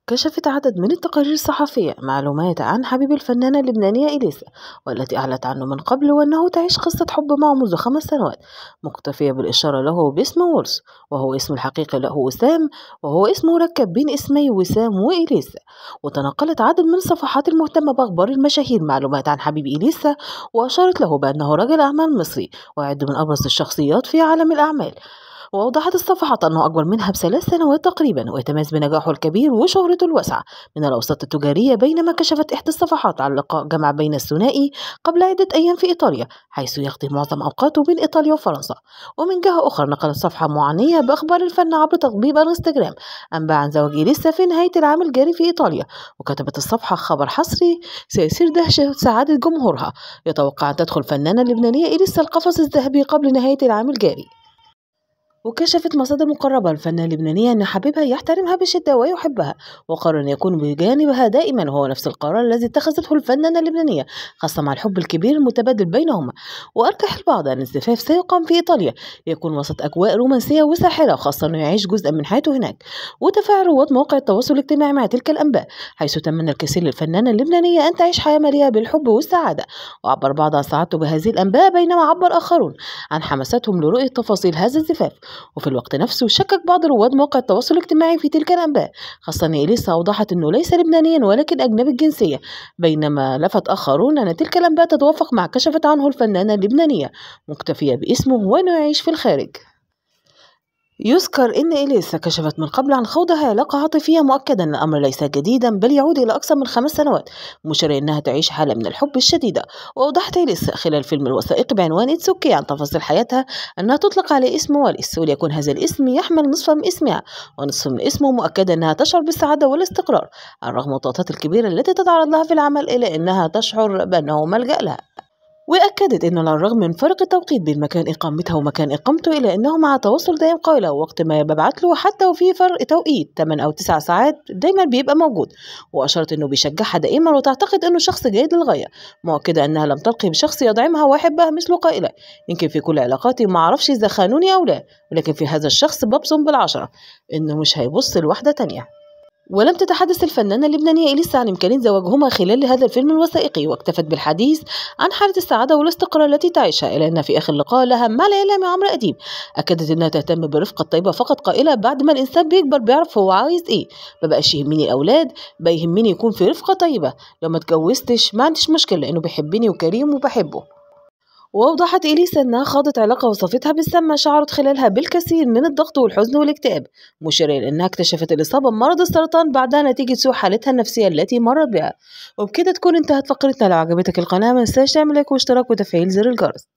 كشفت عدد من التقارير الصحفية معلومات عن حبيب الفنانة اللبنانية إليسا، والتي أعلنت عنه من قبل وأنه تعيش قصة حب معه منذ 5 سنوات، مكتفية بالإشارة له باسم وولس، وهو اسم الحقيقي له وسام، وهو اسم مركب بين اسمي وسام وإليسا. وتنقلت عدد من الصفحات المهتمة بأخبار المشاهير معلومات عن حبيب إليسا، وأشارت له بأنه رجل أعمال مصري ويعد من أبرز الشخصيات في عالم الأعمال. وأوضحت الصفحات أنه أكبر منها ب3 سنوات تقريبا، ويتميز بنجاحه الكبير وشهرته الواسعة من الأوساط التجارية. بينما كشفت إحدى الصفحات عن لقاء جمع بين الثنائي قبل عدة أيام في إيطاليا، حيث يقضي معظم أوقاته بين إيطاليا وفرنسا. ومن جهة أخرى نقلت صفحة معنية بأخبار الفن عبر تطبيق الانستجرام أنباء عن زواج إليسا في نهاية العام الجاري في إيطاليا. وكتبت الصفحة: خبر حصري سيثير دهشة سعادة جمهورها، يتوقع أن تدخل الفنانة اللبنانية إليسا القفص الذهبي قبل نهاية العام الجاري. وكشفت مصادر مقربة للفنانة اللبنانية أن حبيبها يحترمها بشدة ويحبها، وقرر أن يكون بجانبها دائما، وهو نفس القرار الذي اتخذته الفنانة اللبنانية، خاصة مع الحب الكبير المتبادل بينهما. وأرجح البعض أن الزفاف سيقام في إيطاليا، يكون وسط أجواء رومانسية وساحرة، خاصة أنه يعيش جزءا من حياته هناك. وتفاعل رواد مواقع التواصل الاجتماعي مع تلك الأنباء، حيث تمنى الكثير للفنانة اللبنانية أن تعيش حياة مليئة بالحب والسعادة. وعبر بعض عن سعادته بهذه الأنباء، بينما عبر آخرون عن حماستهم لرؤية تفاصيل هذا الزفاف. وفي الوقت نفسه شكك بعض رواد مواقع التواصل الاجتماعي في تلك الأنباء، خاصة أن إليسا أوضحت أنه ليس لبنانيا ولكن أجنبي الجنسية، بينما لفت آخرون أن تلك الأنباء تتوافق مع كشفت عنه الفنانة اللبنانية، مكتفية باسمه وأنه يعيش في الخارج. يذكر أن إليسا كشفت من قبل عن خوضها علاقة عاطفية، مؤكدا أن الأمر ليس جديدا بل يعود إلى أكثر من 5 سنوات، مشيرة أنها تعيش حالة من الحب الشديدة. وأوضحت إليسا خلال فيلم الوثائقي بعنوان إتس أوكي عن تفاصيل حياتها أنها تطلق عليه اسم واليس، وليكن هذا الاسم يحمل نصفا من اسمها ونصف من اسمه، مؤكدا أنها تشعر بالسعادة والاستقرار على الرغم من الضغوطات الكبيرة التي تتعرض لها في العمل، إلا أنها تشعر بأنه ملجأ لها. وأكدت أنه على الرغم من فرق التوقيت بين مكان إقامتها ومكان إقامته، إلا أنه مع تواصل دائم قائلة، ووقت ما ببعت له حتى وفي فرق توقيت 8 أو 9 ساعات دايما بيبقى موجود. وأشارت أنه بيشجعها دائما وتعتقد أنه شخص جيد للغاية، مؤكدة أنها لم تلقي بشخص يدعمها ويحبها مثله، قائلة: يمكن في كل علاقاتي ما أعرفش إذا خانوني أو لا، ولكن في هذا الشخص ببصم بالعشرة إنه مش هيبص لواحدة تانية. ولم تتحدث الفنانة اللبنانية إليسا عن إمكانية زواجهما خلال هذا الفيلم الوثائقي، واكتفت بالحديث عن حالة السعادة والاستقرار التي تعيشها، إلا أن في آخر لقاء لها مع الإعلامي عمرو أديب أكدت أنها تهتم بالرفقة الطيبة فقط، قائلة: بعد ما الإنسان بيكبر بيعرف هو عايز إيه، مبقاش يهمني الأولاد، بقى يهمني يكون في رفقة طيبة، لو ما اتجوزتش ما عنديش مشكلة لأنه بيحبني وكريم وبحبه. وأوضحت إليسا أنها خاضت علاقة وصفتها بالسامة شعرت خلالها بالكثير من الضغط والحزن والاكتئاب، مشيرة إلى أنها اكتشفت الإصابة بمرض السرطان بعدها نتيجة سوء حالتها النفسية التي مرت بها. وبكده تكون انتهت فقرتنا. لو عجبتك القناة ما تنساش تعمل لايك واشتراك وتفعيل زر الجرس.